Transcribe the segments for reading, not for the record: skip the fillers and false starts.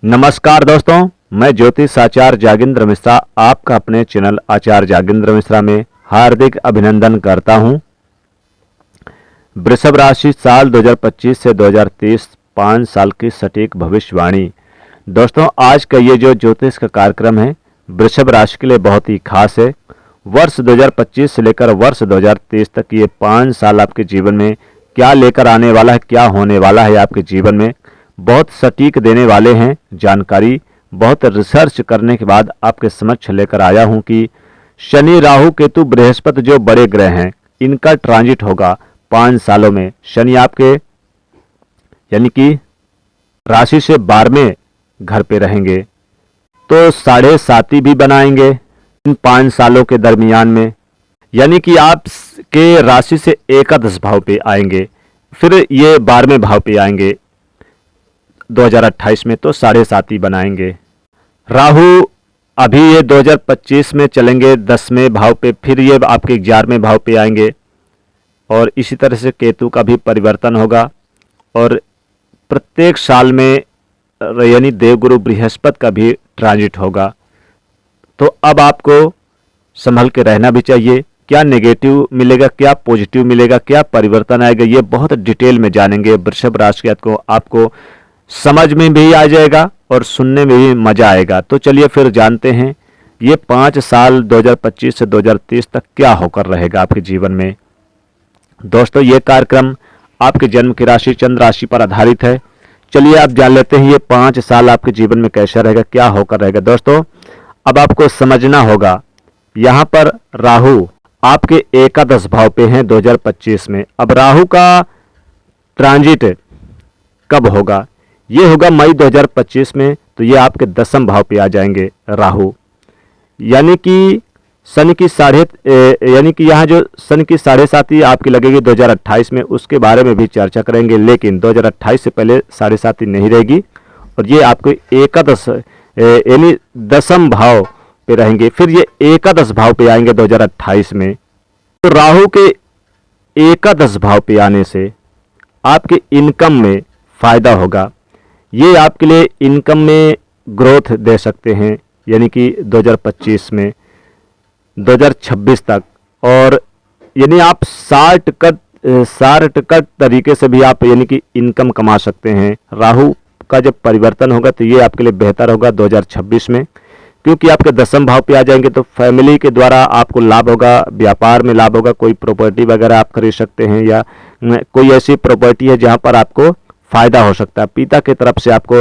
नमस्कार दोस्तों, मैं ज्योतिष आचार्य जागेंद्र मिश्रा आपका अपने चैनल आचार्य जागेंद्र मिश्रा में हार्दिक अभिनंदन करता हूं। वृषभ राशि साल 2025 से 2030 5 साल की सटीक भविष्यवाणी। दोस्तों, आज का ये जो ज्योतिष का कार्यक्रम है वृषभ राशि के लिए बहुत ही खास है। वर्ष 2025 से लेकर वर्ष 2030 तक ये 5 साल आपके जीवन में क्या लेकर आने वाला है, क्या होने वाला है आपके जीवन में, बहुत सटीक देने वाले हैं जानकारी। बहुत रिसर्च करने के बाद आपके समक्ष लेकर आया हूं कि शनि, राहु, केतु, बृहस्पति जो बड़े ग्रह हैं इनका ट्रांजिट होगा 5 सालों में। शनि आपके यानी कि राशि से 12वें घर पे रहेंगे तो 7.5 भी बनाएंगे इन 5 सालों के दरमियान में, यानी कि आपके राशि से एकादश भाव पे आएंगे, फिर ये 12वें भाव पे आएंगे 2028 में तो 7.5 बनाएंगे। राहु अभी ये 2025 में चलेंगे 10वें भाव पे, फिर ये आपके 11वें भाव पे आएंगे और इसी तरह से केतु का भी परिवर्तन होगा और प्रत्येक साल में यानी देवगुरु बृहस्पति का भी ट्रांजिट होगा। तो अब आपको संभल के रहना भी चाहिए। क्या नेगेटिव मिलेगा, क्या पॉजिटिव मिलेगा, क्या परिवर्तन आएगा, ये बहुत डिटेल में जानेंगे। वृषभ राशि को आपको समझ में भी आ जाएगा और सुनने में भी मजा आएगा। तो चलिए फिर जानते हैं ये 5 साल 2025 से 2030 तक क्या होकर रहेगा आपके जीवन में। दोस्तों, ये कार्यक्रम आपके जन्म की राशि चंद्र राशि पर आधारित है। चलिए आप जान लेते हैं ये 5 साल आपके जीवन में कैसा रहेगा, क्या होकर रहेगा। दोस्तों, अब आपको समझना होगा, यहाँ पर राहु आपके एकादश भाव पे हैं 2025 में। अब राहु का ट्रांजिट कब होगा? ये होगा मई 2025 में, तो ये आपके 10वें भाव पे आ जाएंगे राहु, यानी कि शनि की यानी कि यहाँ जो शनि की 7.5 आपकी लगेगी 2028 में, उसके बारे में भी चर्चा करेंगे। लेकिन 2028 से पहले 7.5 नहीं रहेगी और ये आपके एकादश यानी 10वें भाव पे रहेंगे, फिर ये एकादश भाव पे आएंगे 2028 में। तो राहु के एकादश भाव पे आने से आपके इनकम में फायदा होगा। ये आपके लिए इनकम में ग्रोथ दे सकते हैं, यानी कि 2025 में 2026 तक, और यानी आप शॉर्टकट तरीके से भी आप यानी कि इनकम कमा सकते हैं। राहु का जब परिवर्तन होगा तो ये आपके लिए बेहतर होगा 2026 में, क्योंकि आपके 10वें भाव पे आ जाएंगे तो फैमिली के द्वारा आपको लाभ होगा, व्यापार में लाभ होगा, कोई प्रॉपर्टी वगैरह आप खरीद सकते हैं या कोई ऐसी प्रॉपर्टी है जहां पर आपको फायदा हो सकता है। पिता की तरफ से आपको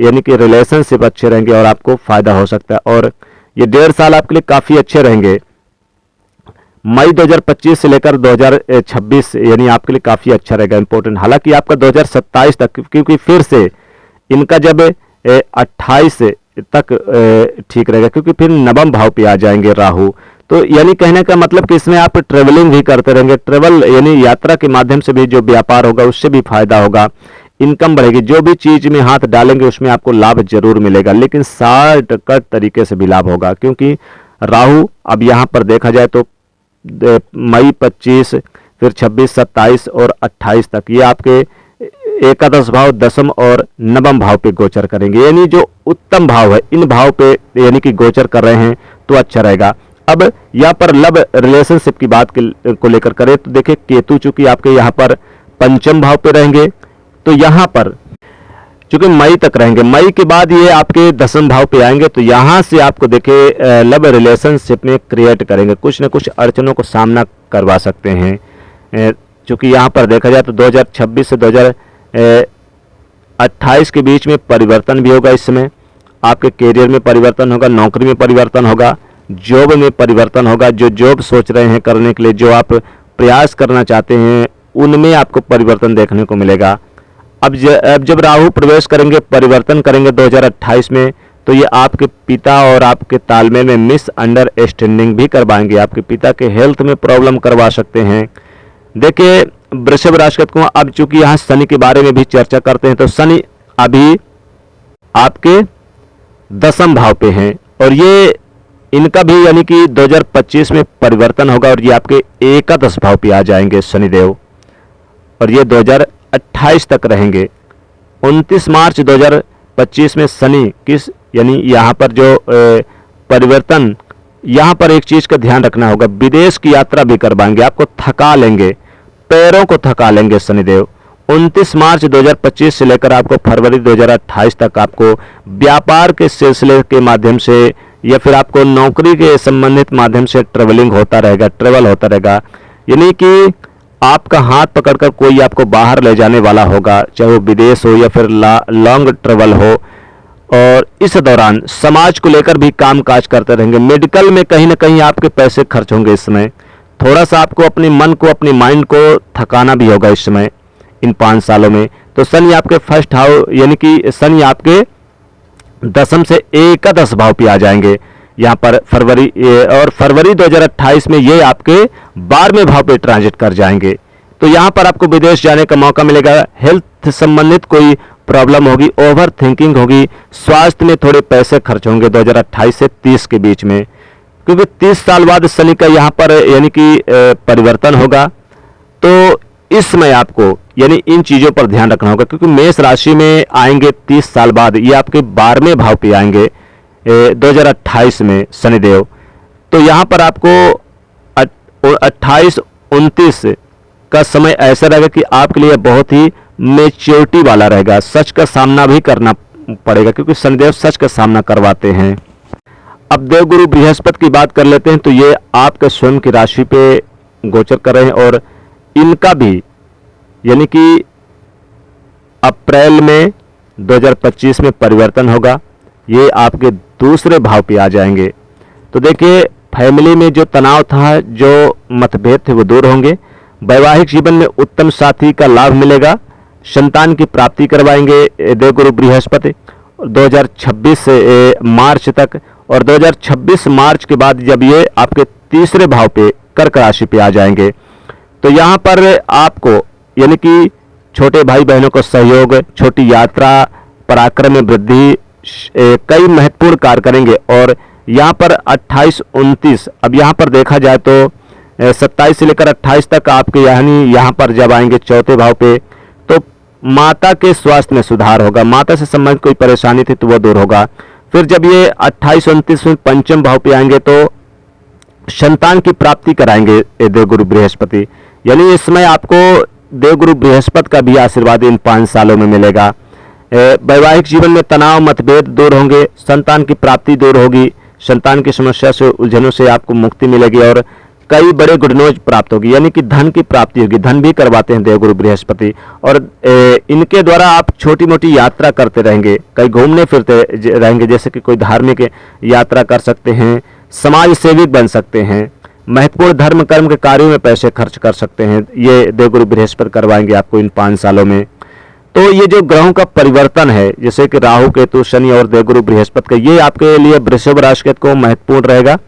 यानी कि रिलेशनशिप अच्छे रहेंगे और आपको फायदा हो सकता है। और ये 1.5 साल आपके लिए काफ़ी अच्छे रहेंगे, मई 2025 से लेकर 2026 यानी आपके लिए काफ़ी अच्छा रहेगा, इंपॉर्टेंट। हालांकि आपका 2027 तक, क्योंकि फिर से इनका जब 28 तक ठीक रहेगा, क्योंकि फिर 9वें भाव पे आ जाएंगे राहु। तो यानी कहने का मतलब कि इसमें आप ट्रेवलिंग भी करते रहेंगे, ट्रेवल यानी यात्रा के माध्यम से भी जो व्यापार होगा उससे भी फायदा होगा, इनकम बढ़ेगी। जो भी चीज में हाथ डालेंगे उसमें आपको लाभ जरूर मिलेगा, लेकिन शॉर्टकट तरीके से भी लाभ होगा, क्योंकि राहु अब यहाँ पर देखा जाए तो मई 25 फिर 26, 27 और 28 तक ये आपके एकादश भाव, 10वें और 9वें भाव पे गोचर करेंगे, यानी जो उत्तम भाव है इन भाव पे यानी कि गोचर कर रहे हैं तो अच्छा रहेगा। अब यहाँ पर लव रिलेशनशिप की बात को लेकर करें तो देखिए, केतु चूंकि आपके यहाँ पर 5वें भाव पे रहेंगे तो यहाँ पर चूंकि मई तक रहेंगे, मई के बाद ये आपके 10वें भाव पे आएंगे तो यहाँ से आपको देखिए लव रिलेशनशिप में क्रिएट करेंगे, कुछ न कुछ अड़चनों को सामना करवा सकते हैं। चूंकि यहाँ पर देखा जाए तो 2026 से 2028 के बीच में परिवर्तन भी होगा। इस समय आपके करियर में परिवर्तन होगा, नौकरी में परिवर्तन होगा, जॉब में परिवर्तन होगा। जो जॉब सोच रहे हैं करने के लिए, जो आप प्रयास करना चाहते हैं, उनमें आपको परिवर्तन देखने को मिलेगा। अब जब राहु प्रवेश करेंगे, परिवर्तन करेंगे 2028 में, तो ये आपके पिता और आपके तालमेल में मिसअंडरस्टैंडिंग भी करवाएंगे, आपके पिता के हेल्थ में प्रॉब्लम करवा सकते हैं। देखिए वृषभ राशि को अब चूंकि यहाँ शनि के बारे में भी चर्चा करते हैं, तो शनि अभी आपके 10वें भाव पे हैं और ये इनका भी यानी कि 2025 में परिवर्तन होगा और ये आपके एकादश भाव पे आ जाएंगे शनिदेव, और ये 2028 तक रहेंगे। 29 मार्च 2025 में शनि किस यानी यहाँ पर जो परिवर्तन, यहाँ पर एक चीज़ का ध्यान रखना होगा, विदेश की यात्रा भी करवाएंगे, आपको थका लेंगे, पैरों को थका लेंगे शनिदेव। 29 मार्च 2025 से लेकर आपको फरवरी 2028 तक आपको व्यापार के सिलसिले के माध्यम से या फिर आपको नौकरी के संबंधित माध्यम से ट्रेवल होता रहेगा, यानी कि आपका हाथ पकड़कर कोई आपको बाहर ले जाने वाला होगा, चाहे वो विदेश हो या फिर लॉन्ग ट्रेवल हो। और इस दौरान समाज को लेकर भी काम काज करते रहेंगे। मेडिकल में कहीं ना कहीं आपके पैसे खर्च होंगे इस समय, थोड़ा सा आपको अपने मन को, अपनी माइंड को थकाना भी होगा इस समय इन 5 सालों में। तो शनि आपके फर्स्ट हाउस यानी कि शनि आपके दशम से एकादश भाव पे आ जाएंगे यहाँ पर फरवरी 2028 में ये आपके 12वें भाव पे ट्रांजिट कर जाएंगे। तो यहाँ पर आपको विदेश जाने का मौका मिलेगा। हेल्थ संबंधित कोई प्रॉब्लम होगी, ओवर थिंकिंग होगी, स्वास्थ्य में थोड़े पैसे खर्च होंगे 2028 से 30 के बीच में, क्योंकि 30 साल बाद शनि का यहाँ पर यानी कि परिवर्तन होगा। तो इस समय आपको यानी इन चीज़ों पर ध्यान रखना होगा, क्योंकि मेष राशि में आएंगे 30 साल बाद, ये आपके 12वें भाव पे आएंगे 2028 में शनिदेव। तो यहाँ पर आपको 28-29 का समय ऐसा रहेगा कि आपके लिए बहुत ही मेच्योरिटी वाला रहेगा। सच का सामना भी करना पड़ेगा, क्योंकि शनिदेव सच का सामना करवाते हैं। अब देवगुरु बृहस्पति की बात कर लेते हैं। तो ये आपके स्वयं की राशि पे गोचर कर रहे हैं और इनका भी यानी कि अप्रैल में 2025 में परिवर्तन होगा, ये आपके दूसरे भाव पे आ जाएंगे। तो देखिए, फैमिली में जो तनाव था, जो मतभेद थे, वो दूर होंगे। वैवाहिक जीवन में उत्तम साथी का लाभ मिलेगा। संतान की प्राप्ति करवाएंगे देवगुरु बृहस्पति 2026 से मार्च तक। और 2026 मार्च के बाद जब ये आपके तीसरे भाव पे कर्क राशि पे आ जाएंगे, तो यहाँ पर आपको यानी कि छोटे भाई बहनों को सहयोग, छोटी यात्रा, पराक्रम में वृद्धि, कई महत्वपूर्ण कार्य करेंगे। और यहाँ पर 28-29, अब यहाँ पर देखा जाए तो 27 से लेकर 28 तक आपके यानी यहाँ पर जब आएंगे चौथे भाव पे, तो माता के स्वास्थ्य में सुधार होगा, माता से संबंधित कोई परेशानी थी तो वो दूर होगा। फिर जब ये 28-29 में पंचम भाव पे आएंगे तो संतान की प्राप्ति कराएंगे देवगुरु बृहस्पति, यानी इस समय आपको देवगुरु बृहस्पति का भी आशीर्वाद इन 5 सालों में मिलेगा। वैवाहिक जीवन में तनाव मतभेद दूर होंगे, संतान की प्राप्ति दूर होगी, संतान की समस्या से, उलझनों से आपको मुक्ति मिलेगी और कई बड़े गुड न्यूज प्राप्त होगी, यानी कि धन की प्राप्ति होगी। धन भी करवाते हैं देवगुरु बृहस्पति। और इनके द्वारा आप छोटी मोटी यात्रा करते रहेंगे, कहीं घूमने फिरते रहेंगे, जैसे कि कोई धार्मिक यात्रा कर सकते हैं, समाज सेविक बन सकते हैं, महत्वपूर्ण धर्म कर्म के कार्यों में पैसे खर्च कर सकते हैं। ये देवगुरु बृहस्पति करवाएंगे आपको इन 5 सालों में। तो ये जो ग्रहों का परिवर्तन है, जैसे कि राहु केतु शनि और देवगुरु बृहस्पति का, ये आपके लिए वृषभ राशि को महत्वपूर्ण रहेगा।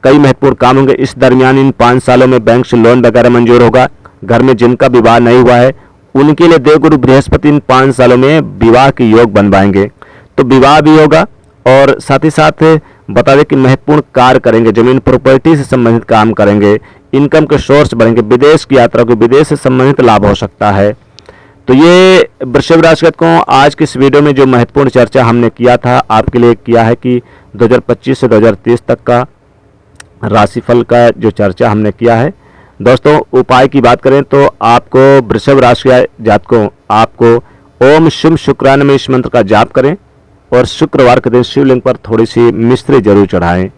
कई महत्वपूर्ण काम होंगे इस दरमियान। इन 5 सालों में बैंक से लोन वगैरह मंजूर होगा। घर में जिनका विवाह नहीं हुआ है उनके लिए देवगुरु बृहस्पति इन 5 सालों में विवाह के योग बनवाएंगे, तो विवाह भी होगा। और साथ ही साथ बता दें कि महत्वपूर्ण कार्य करेंगे, जमीन प्रॉपर्टी से संबंधित काम करेंगे, इनकम के सोर्स बढ़ेंगे, विदेश की यात्रा को, विदेश से संबंधित लाभ हो सकता है। तो ये वृषभ राशि को आज की इस वीडियो में जो महत्वपूर्ण चर्चा हमने किया था आपके लिए किया है कि 2025 से 2030 तक का राशिफल का जो चर्चा हमने किया है। दोस्तों, उपाय की बात करें तो आपको वृषभ राशि जातकों आपको ओम शुभ शुक्रान में इस मंत्र का जाप करें और शुक्रवार के दिन शिवलिंग पर थोड़ी सी मिश्री जरूर चढ़ाएं।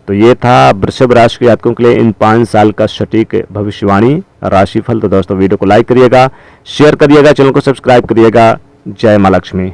तो ये था वृषभ राशि के जातकों के लिए इन 5 साल का सटीक भविष्यवाणी राशिफल। तो दोस्तों, वीडियो को लाइक करिएगा, शेयर करिएगा, चैनल को सब्सक्राइब करिएगा। जय मां लक्ष्मी।